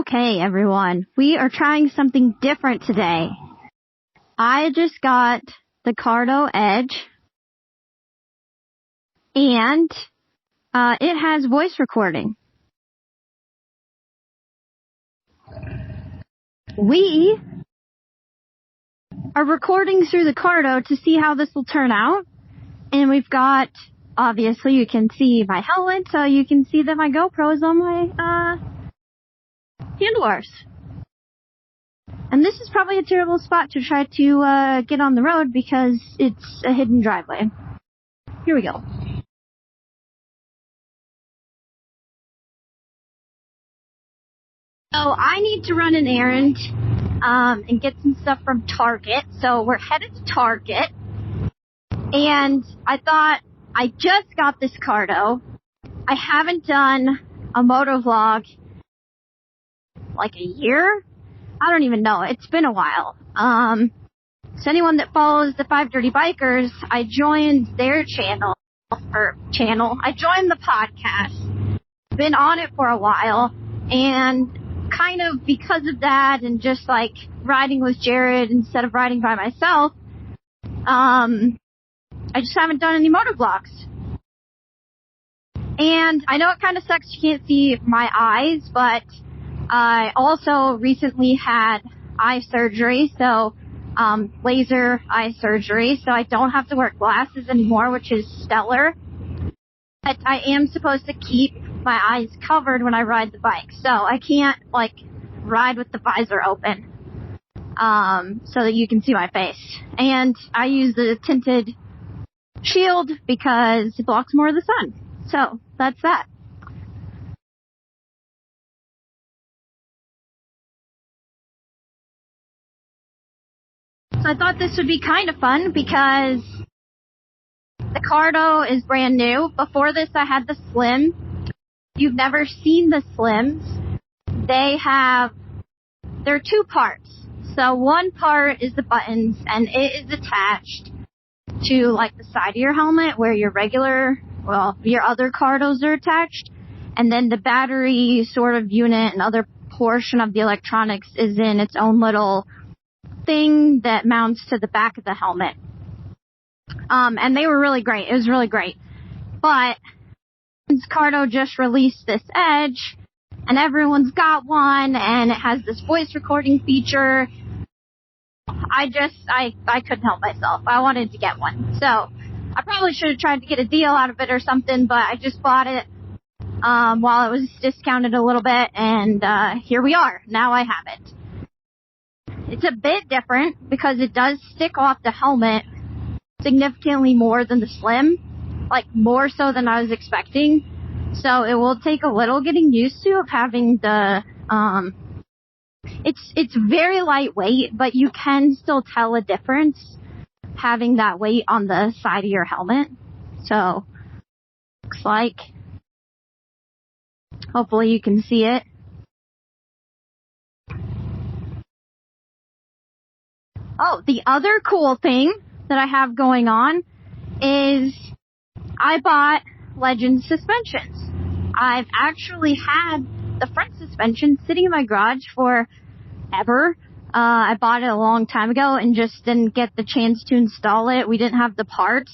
Okay, everyone, we are trying something different today. I just got the Cardo Edge, and it has voice recording. We are recording through the Cardo to see how this will turn out, and we've got, obviously, you can see my helmet, so you can see that my GoPro is on my handlebars. And this is probably a terrible spot to try to get on the road because it's a hidden driveway. Here we go. So I need to run an errand and get some stuff from Target. So we're headed to Target. And I thought, I just got this Cardo. I haven't done a motovlog like a year? I don't even know. It's been a while. So anyone that follows the 5 Dirty Bikers, I joined their channel. I joined the podcast. Been on it for a while. And kind of because of that and just like riding with Jared instead of riding by myself, I just haven't done any motovlogs. And I know it kind of sucks you can't see my eyes, but I also recently had eye surgery, so laser eye surgery, so I don't have to wear glasses anymore, which is stellar. But I am supposed to keep my eyes covered when I ride the bike, so I can't like ride with the visor open so that you can see my face. And I use the tinted shield because it blocks more of the sun. So that's that. So I thought this would be kind of fun because the Cardo is brand new. Before this, I had the Slim. If you've never seen the Slims, they're two parts. So one part is the buttons, and it is attached to like the side of your helmet where your other Cardos are attached. And then the battery sort of unit and other portion of the electronics is in its own little thing that mounts to the back of the helmet. And they were really great. It was really great. But since Cardo just released this Edge, and everyone's got one, and it has this voice recording feature, I couldn't help myself. I wanted to get one. So I probably should have tried to get a deal out of it or something, but I just bought it while it was discounted a little bit, and here we are. Now I have it. It's a bit different because it does stick off the helmet significantly more than the Slim, like more so than I was expecting. So it will take a little getting used to of having the, it's very lightweight, but you can still tell a difference having that weight on the side of your helmet. So looks like, hopefully you can see it. Oh, the other cool thing that I have going on is I bought Legend suspensions. I've actually had the front suspension sitting in my garage for ever. I bought it a long time ago and just didn't get the chance to install it. We didn't have the parts,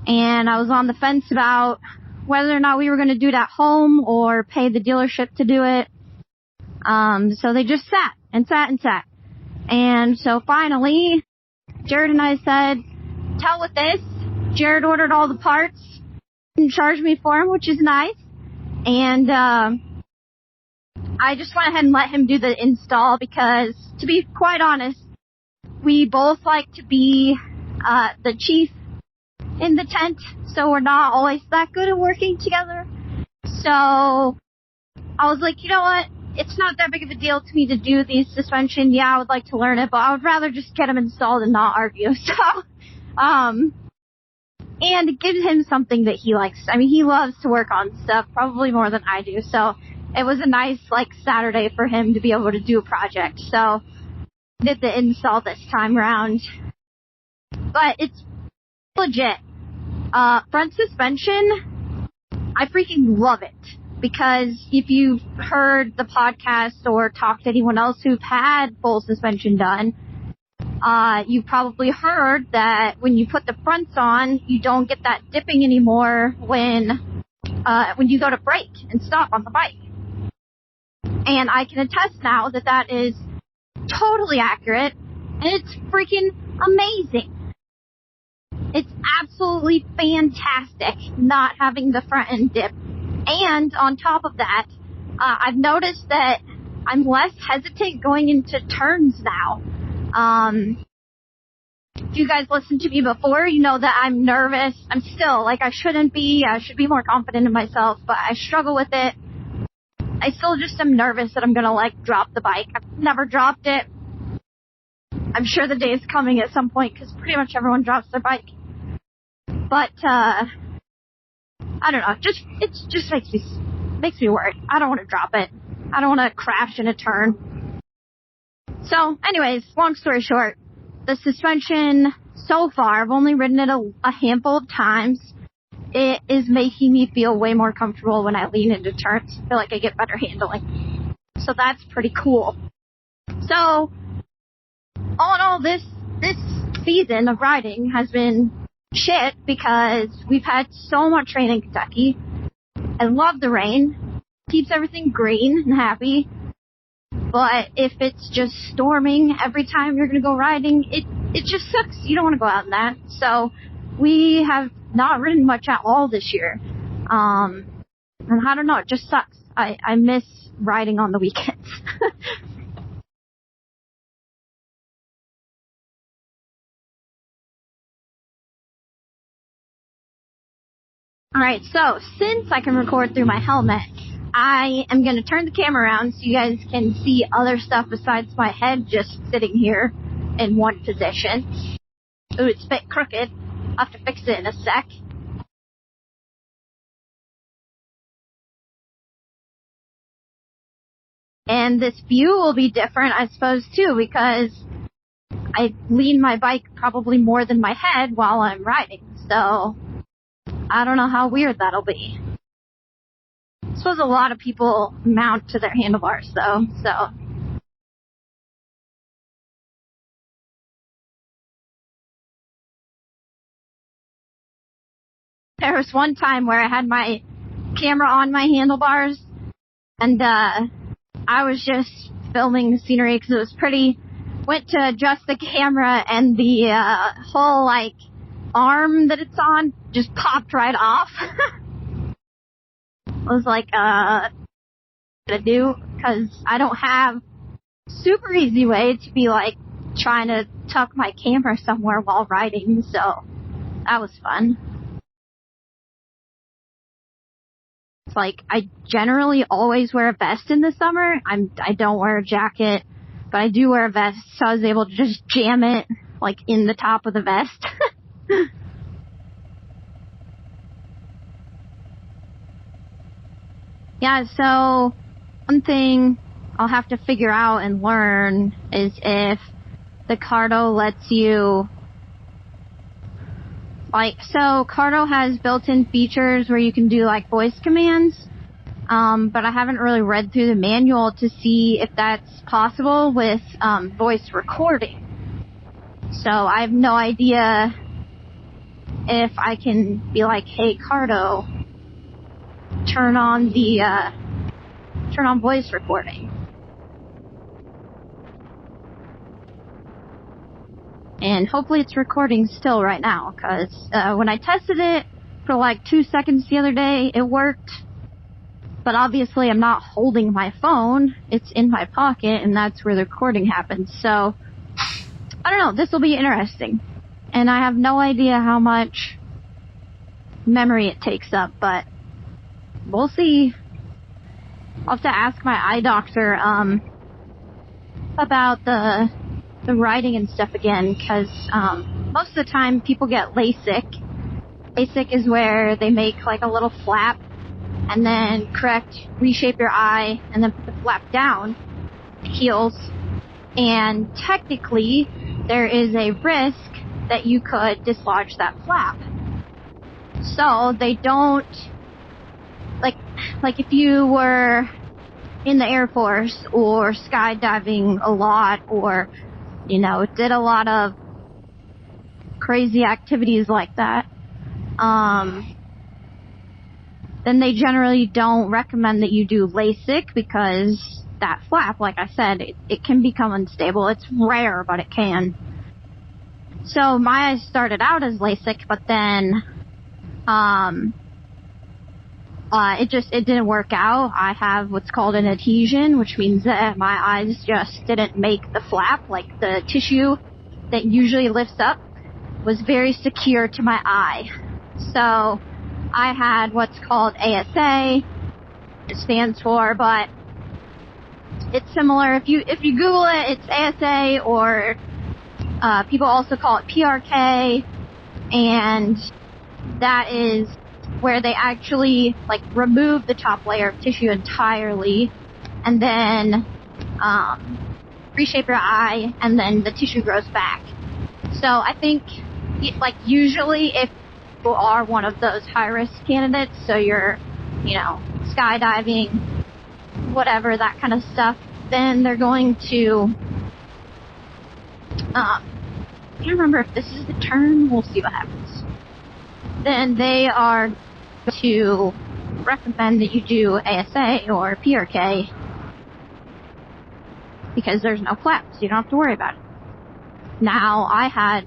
and I was on the fence about whether or not we were going to do it at home or pay the dealership to do it. So they just sat and sat and sat. And so finally, Jared and I said, to hell with this. Jared ordered all the parts and charged me for them, which is nice. And I just went ahead and let him do the install because, to be quite honest, we both like to be the chief in the tent, so we're not always that good at working together. So I was like, you know what? It's not that big of a deal to me to do these suspension. Yeah, I would like to learn it, but I would rather just get them installed and not argue. So, and it gives him something that he likes. I mean, he loves to work on stuff, probably more than I do. So it was a nice, like, Saturday for him to be able to do a project. So did the install this time around. But it's legit. Front suspension, I freaking love it. because if you've heard the podcast or talked to anyone else who've had full suspension done, you probably heard that when you put the fronts on, you don't get that dipping anymore when you go to brake and stop on the bike. And I can attest now that that is totally accurate, and it's freaking amazing. It's absolutely fantastic not having the front end dip. And on top of that, I've noticed that I'm less hesitant going into turns now. If you guys listened to me before, you know that I'm nervous. I'm still, like, I shouldn't be. I should be more confident in myself, but I struggle with it. I still just am nervous that I'm gonna, like, drop the bike. I've never dropped it. I'm sure the day is coming at some point, because pretty much everyone drops their bike. But, I don't know, it just makes me worried. I don't want to drop it. I don't want to crash in a turn. So, anyways, long story short, the suspension, so far, I've only ridden it a handful of times. It is making me feel way more comfortable when I lean into turns. I feel like I get better handling. So that's pretty cool. So, all in all, this season of riding has been shit because we've had so much rain in Kentucky. I love the rain. Keeps everything green and happy. But if it's just storming every time you're going to go riding, it just sucks. You don't want to go out in that. So we have not ridden much at all this year. And I don't know, it just sucks. I miss riding on the weekends. Alright, so since I can record through my helmet, I am going to turn the camera around so you guys can see other stuff besides my head just sitting here in one position. Ooh, it's a bit crooked. I'll have to fix it in a sec. And this view will be different, I suppose, too, because I lean my bike probably more than my head while I'm riding, so I don't know how weird that'll be. I suppose a lot of people mount to their handlebars, though, so. There was one time where I had my camera on my handlebars, and I was just filming the scenery because it was pretty. Went to adjust the camera, and the whole, like, arm that it's on just popped right off. I was like, what to do? Because I don't have super easy way to be, like, trying to tuck my camera somewhere while riding, so that was fun. It's like, I generally always wear a vest in the summer. I don't wear a jacket, but I do wear a vest, so I was able to just jam it, like, in the top of the vest. Yeah, so one thing I'll have to figure out and learn is if the Cardo lets you, like, so Cardo has built-in features where you can do, like, voice commands, but I haven't really read through the manual to see if that's possible with voice recording. So I have no idea if I can be like, hey, Cardo, turn on voice recording. And hopefully it's recording still right now, because when I tested it for like 2 seconds the other day, it worked. But obviously I'm not holding my phone. It's in my pocket, and that's where the recording happens. So, I don't know. This will be interesting. And I have no idea how much memory it takes up, but we'll see. I'll have to ask my eye doctor about the riding and stuff again, because most of the time people get LASIK. LASIK is where they make like a little flap and then reshape your eye and then put the flap down. It heals. And technically, there is a risk that you could dislodge that flap. So they don't like if you were in the Air Force or skydiving a lot, or, you know, did a lot of crazy activities like that, then they generally don't recommend that you do LASIK, because that flap, like I said, it can become unstable. It's rare, but it can. So my eyes started out as LASIK, but then it didn't work out. I have what's called an adhesion, which means that my eyes just didn't make the flap. Like, the tissue that usually lifts up was very secure to my eye. So I had what's called ASA. It stands for, but it's similar. If you Google it, it's ASA, or people also call it PRK, and that is where they actually, like, remove the top layer of tissue entirely, and then reshape your eye, and then the tissue grows back. So I think, like, usually if you are one of those high-risk candidates, so you're, you know, skydiving, whatever, that kind of stuff, then they're going to, I can't remember if this is the term, we'll see what happens. Then they are to recommend that you do ASA or PRK, because there's no flaps, so you don't have to worry about it. Now, I had,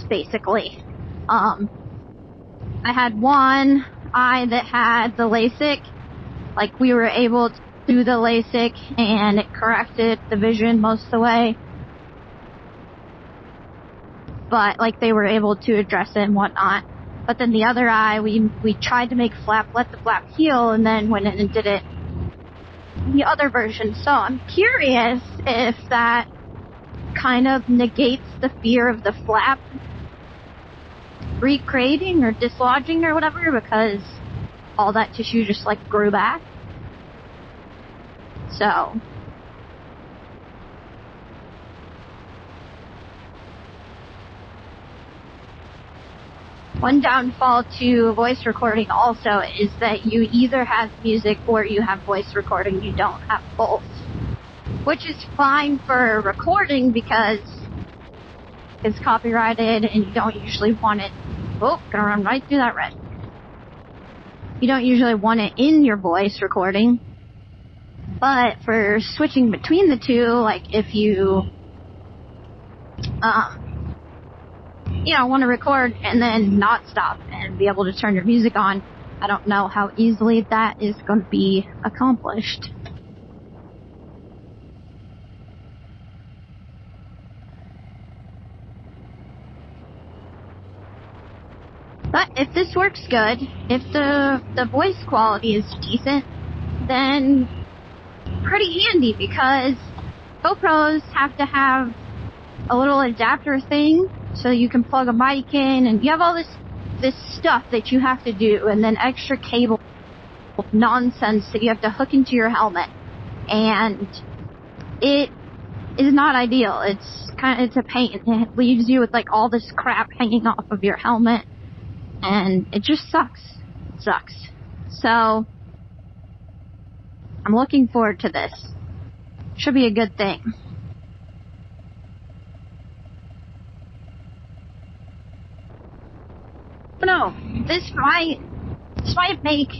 basically, I had one eye that had the LASIK. Like, we were able to do the LASIK, and it corrected the vision most of the way. But, like, they were able to address it and whatnot. But then the other eye, we tried to make flap, let the flap heal, and then went in and did it the other version. So I'm curious if that kind of negates the fear of the flap recreating or dislodging or whatever, because all that tissue just, like, grew back. So one downfall to voice recording also is that you either have music or you have voice recording. You don't have both, which is fine for recording because it's copyrighted and you don't usually want it. Oh, gonna run right through that red. You don't usually want it in your voice recording. But for switching between the two, like if you, want to record and then not stop and be able to turn your music on, I don't know how easily that is going to be accomplished. But if this works good, if the voice quality is decent, then pretty handy, because GoPros have to have a little adapter thing so you can plug a mic in, and you have all this stuff that you have to do, and then extra cable nonsense that you have to hook into your helmet, and it is not ideal. It's a pain. It leaves you with, like, all this crap hanging off of your helmet, and it just sucks. It sucks. So I'm looking forward to this. Should be a good thing. But no, this might make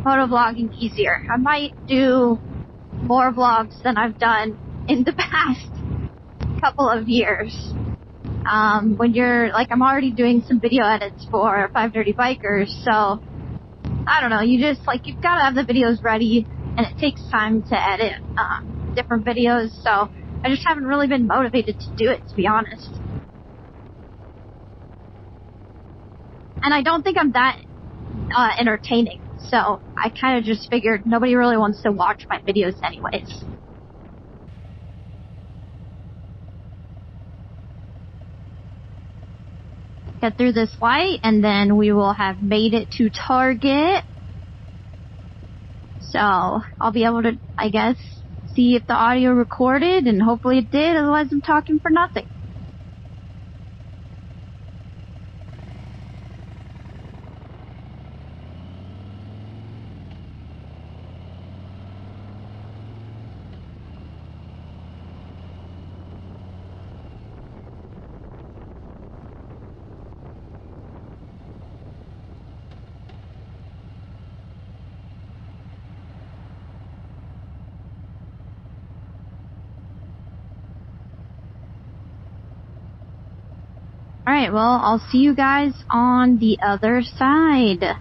motovlogging easier. I might do more vlogs than I've done in the past couple of years. When you're, like, I'm already doing some video edits for 530 Bikers, so I don't know, you just, like, you've got to have the videos ready, and it takes time to edit different videos, so I just haven't really been motivated to do it, to be honest. And I don't think I'm that entertaining, so I kind of just figured nobody really wants to watch my videos anyways. Get through this light, and then we will have made it to Target. So I'll be able to, I guess, see if the audio recorded, and hopefully it did, otherwise I'm talking for nothing. Alright, well, I'll see you guys on the other side.